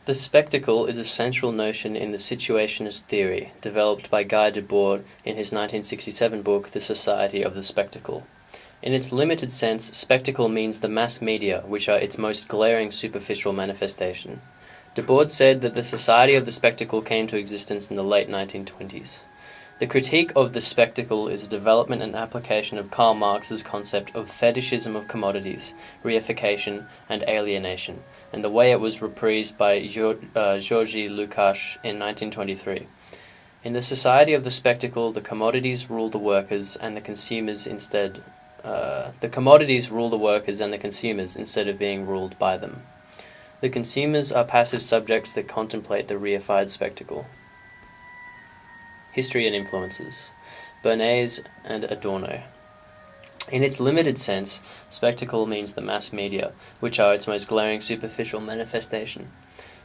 The spectacle is a central notion in the situationist theory, developed by Debord in his 1967 book, The Society of the Spectacle. In its limited sense, spectacle means the mass media, which are its most glaring superficial manifestation. Debord said that the Society of the Spectacle came to existence in the late 1920s. The critique of the spectacle is a development and application of Karl Marx's concept of fetishism of commodities, reification, and alienation, and the way it was reprised by Georgy Lukács in 1923. In the Society of the Spectacle, the commodities rule the workers and the consumers instead. The commodities rule the workers and the consumers instead of being ruled by them. The consumers are passive subjects that contemplate the reified spectacle. History and influences. Bernays and Adorno. In its limited sense, spectacle means the mass media, which are its most glaring superficial manifestation.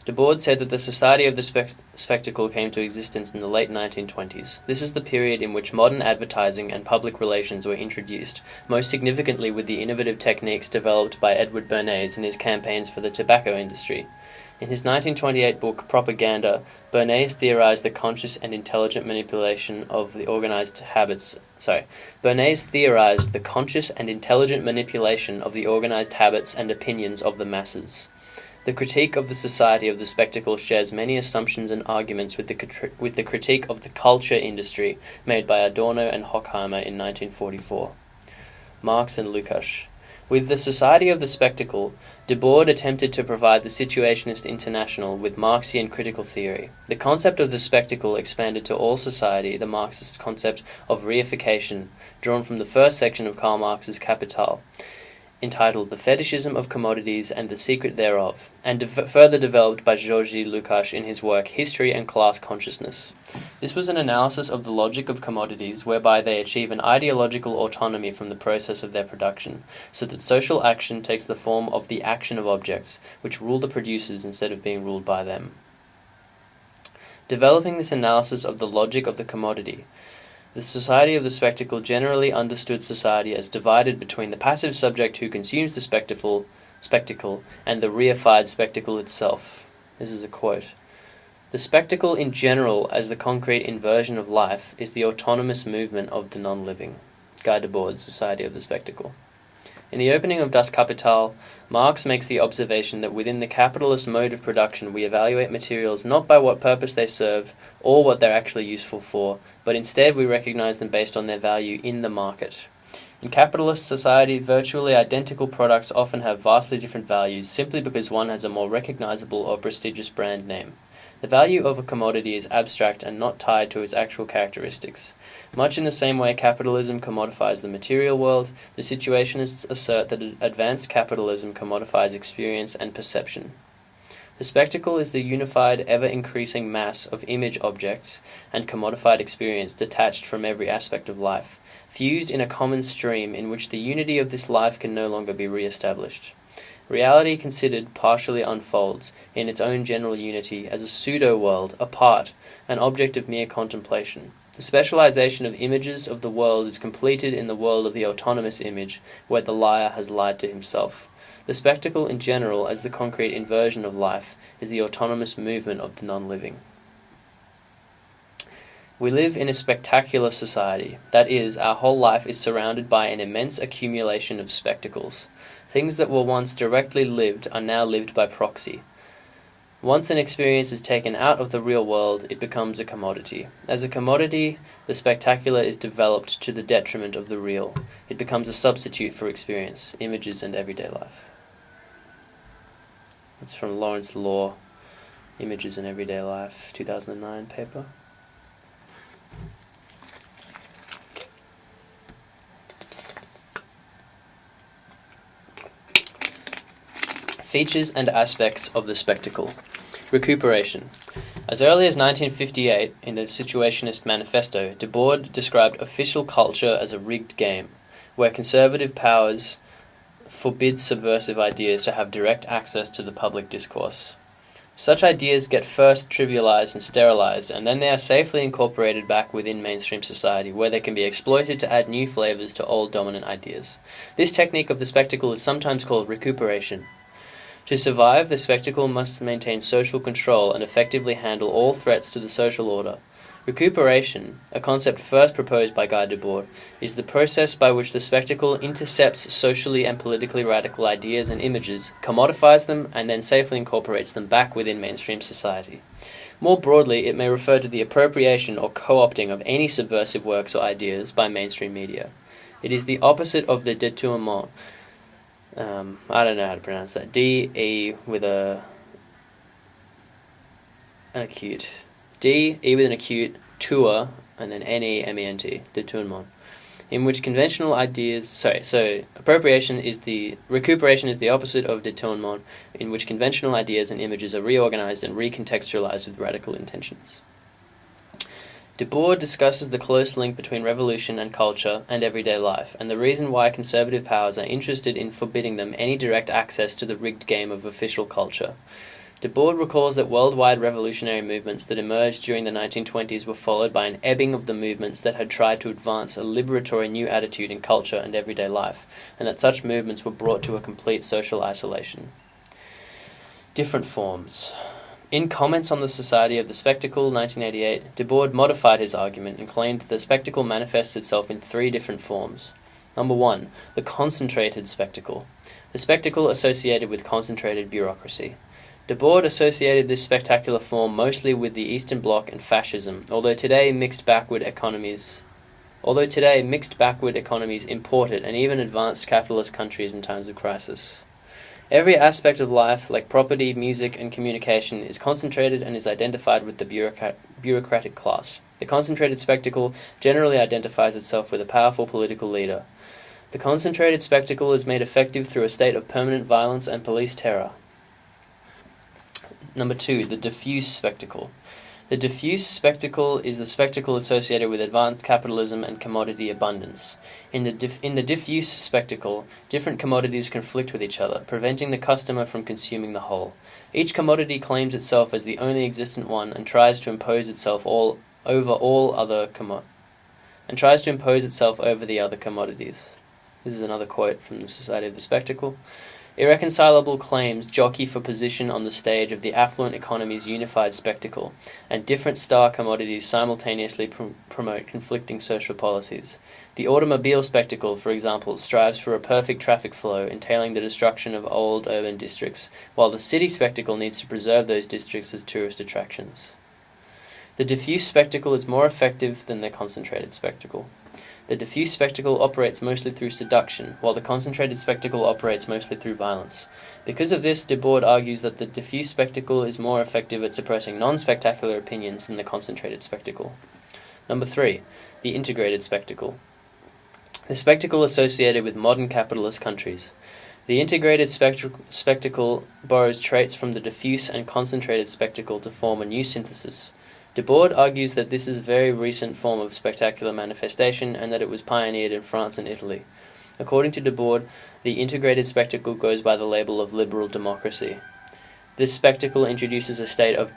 Debord said that the Society of the Spectacle came to existence in the late 1920s. This is the period in which modern advertising and public relations were introduced, most significantly with the innovative techniques developed by Edward Bernays in his campaigns for the tobacco industry. In his 1928 book, Propaganda, Bernays theorized the conscious and intelligent manipulation of the organized habits and opinions of the masses. The critique of the Society of the Spectacle shares many assumptions and arguments with the critique of the culture industry made by Adorno and Horkheimer in 1944. Marx and Lukács. With the Society of the Spectacle, Debord attempted to provide the Situationist International with Marxian critical theory. The concept of the spectacle expanded to all society, the Marxist concept of reification, drawn from the first section of Karl Marx's Kapital, entitled The Fetishism of Commodities and the Secret Thereof, and further developed by Georgy Lukács in his work History and Class Consciousness. This was an analysis of the logic of commodities whereby they achieve an ideological autonomy from the process of their production, so that social action takes the form of the action of objects, which rule the producers instead of being ruled by them. Developing this analysis of the logic of the commodity, the Society of the Spectacle generally understood society as divided between the passive subject who consumes the spectacle and the reified spectacle itself. This is a quote. The spectacle in general, as the concrete inversion of life, is the autonomous movement of the non-living. Guy Debord's Society of the Spectacle. In the opening of Das Kapital, Marx makes the observation that within the capitalist mode of production we evaluate materials not by what purpose they serve or what they're actually useful for, but instead we recognize them based on their value in the market. In capitalist society, virtually identical products often have vastly different values simply because one has a more recognizable or prestigious brand name. The value of a commodity is abstract and not tied to its actual characteristics. Much in the same way capitalism commodifies the material world, the situationists assert that advanced capitalism commodifies experience and perception. The spectacle is the unified, ever-increasing mass of image objects and commodified experience detached from every aspect of life, fused in a common stream in which the unity of this life can no longer be re-established. Reality considered partially unfolds, in its own general unity, as a pseudo-world, apart, an object of mere contemplation. The specialization of images of the world is completed in the world of the autonomous image, where the liar has lied to himself. The spectacle in general, as the concrete inversion of life, is the autonomous movement of the non-living. We live in a spectacular society. That is, our whole life is surrounded by an immense accumulation of spectacles. Things that were once directly lived are now lived by proxy. Once an experience is taken out of the real world, it becomes a commodity. As a commodity, the spectacular is developed to the detriment of the real. It becomes a substitute for experience, images, and everyday life. That's from Lawrence Law, Images in Everyday Life, 2009 paper. Features and aspects of the spectacle. Recuperation. As early as 1958, in the Situationist Manifesto, Debord described official culture as a rigged game, where conservative powers forbid subversive ideas to have direct access to the public discourse. Such ideas get first trivialized and sterilized, and then they are safely incorporated back within mainstream society, where they can be exploited to add new flavors to old dominant ideas. This technique of the spectacle is sometimes called recuperation. To survive, the spectacle must maintain social control and effectively handle all threats to the social order. Recuperation, a concept first proposed by Guy Debord, is the process by which the spectacle intercepts socially and politically radical ideas and images, commodifies them, and then safely incorporates them back within mainstream society. More broadly, it may refer to the appropriation or co-opting of any subversive works or ideas by mainstream media. It is the opposite of the détournement. I don't know how to pronounce that. D-E with an acute. D-E with an acute, tour, and then N-E-M-E-N-T, détournement. In which conventional ideas... recuperation is the opposite of détournement, in which conventional ideas and images are reorganized and recontextualized with radical intentions. Debord discusses the close link between revolution and culture and everyday life, and the reason why conservative powers are interested in forbidding them any direct access to the rigged game of official culture. Debord recalls that worldwide revolutionary movements that emerged during the 1920s were followed by an ebbing of the movements that had tried to advance a liberatory new attitude in culture and everyday life, and that such movements were brought to a complete social isolation. Different forms. In Comments on the Society of the Spectacle, 1988, Debord modified his argument and claimed that the spectacle manifests itself in three different forms. Number 1, the concentrated spectacle. The spectacle associated with concentrated bureaucracy. Debord associated this spectacular form mostly with the Eastern Bloc and fascism, although today mixed backward economies imported and even advanced capitalist countries in times of crisis. Every aspect of life, like property, music, and communication, is concentrated and is identified with the bureaucratic class. The concentrated spectacle generally identifies itself with a powerful political leader. The concentrated spectacle is made effective through a state of permanent violence and police terror. Number 2, the diffuse spectacle. The diffuse spectacle is the spectacle associated with advanced capitalism and commodity abundance. In the diffuse spectacle, different commodities conflict with each other, preventing the customer from consuming the whole. Each commodity claims itself as the only existent one and tries to impose itself over the other commodities. This is another quote from the Society of the Spectacle. Irreconcilable claims jockey for position on the stage of the affluent economy's unified spectacle, and different star commodities simultaneously promote conflicting social policies. The automobile spectacle, for example, strives for a perfect traffic flow, entailing the destruction of old urban districts, while the city spectacle needs to preserve those districts as tourist attractions. The diffuse spectacle is more effective than the concentrated spectacle. The diffuse spectacle operates mostly through seduction, while the concentrated spectacle operates mostly through violence. Because of this, Debord argues that the diffuse spectacle is more effective at suppressing non-spectacular opinions than the concentrated spectacle. Number 3, the integrated spectacle. The spectacle associated with modern capitalist countries. The integrated spectacle borrows traits from the diffuse and concentrated spectacle to form a new synthesis. Debord argues that this is a very recent form of spectacular manifestation and that it was pioneered in France and Italy. According to Debord, the integrated spectacle goes by the label of liberal democracy. This spectacle introduces a state of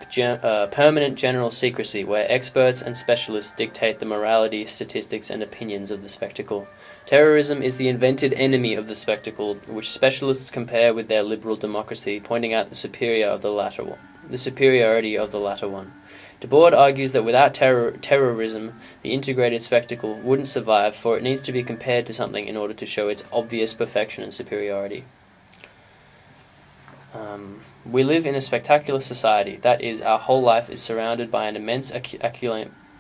permanent general secrecy where experts and specialists dictate the morality, statistics, and opinions of the spectacle. Terrorism is the invented enemy of the spectacle, which specialists compare with their liberal democracy, pointing out the superiority of the latter one. Debord argues that without terrorism, the integrated spectacle wouldn't survive, for it needs to be compared to something in order to show its obvious perfection and superiority. We live in a spectacular society. That is, our whole life is surrounded by an immense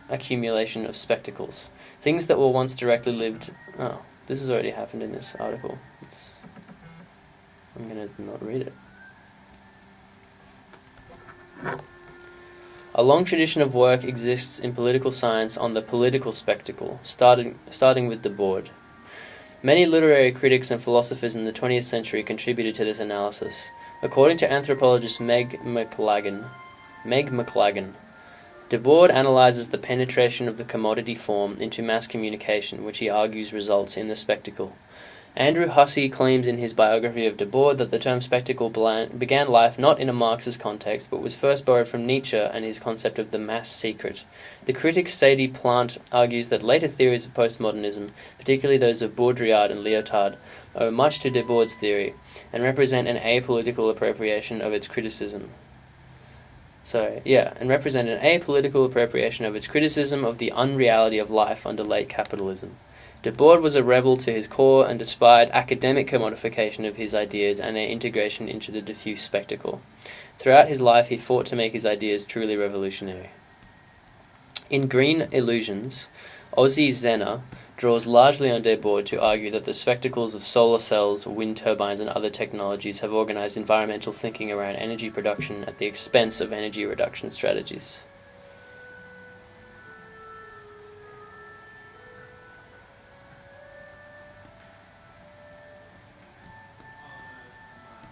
accumulation of spectacles. Things that were once directly lived... Oh, this has already happened in this article. I'm going to not read it. A long tradition of work exists in political science on the political spectacle, starting with Debord. Many literary critics and philosophers in the 20th century contributed to this analysis. According to anthropologist Meg McLagan, Debord analyzes the penetration of the commodity form into mass communication, which he argues results in the spectacle. Andrew Hussey claims in his biography of Debord that the term spectacle began life not in a Marxist context, but was first borrowed from Nietzsche and his concept of the mass secret. The critic Sadie Plant argues that later theories of postmodernism, particularly those of Baudrillard and Lyotard, owe much to Debord's theory, and represent an apolitical appropriation of its criticism. And represent an apolitical appropriation of its criticism of the unreality of life under late capitalism. Debord was a rebel to his core and despite academic commodification of his ideas and their integration into the diffuse spectacle. Throughout his life, he fought to make his ideas truly revolutionary. In Green Illusions, Ozzie Zehner draws largely on Debord to argue that the spectacles of solar cells, wind turbines, and other technologies have organized environmental thinking around energy production at the expense of energy reduction strategies.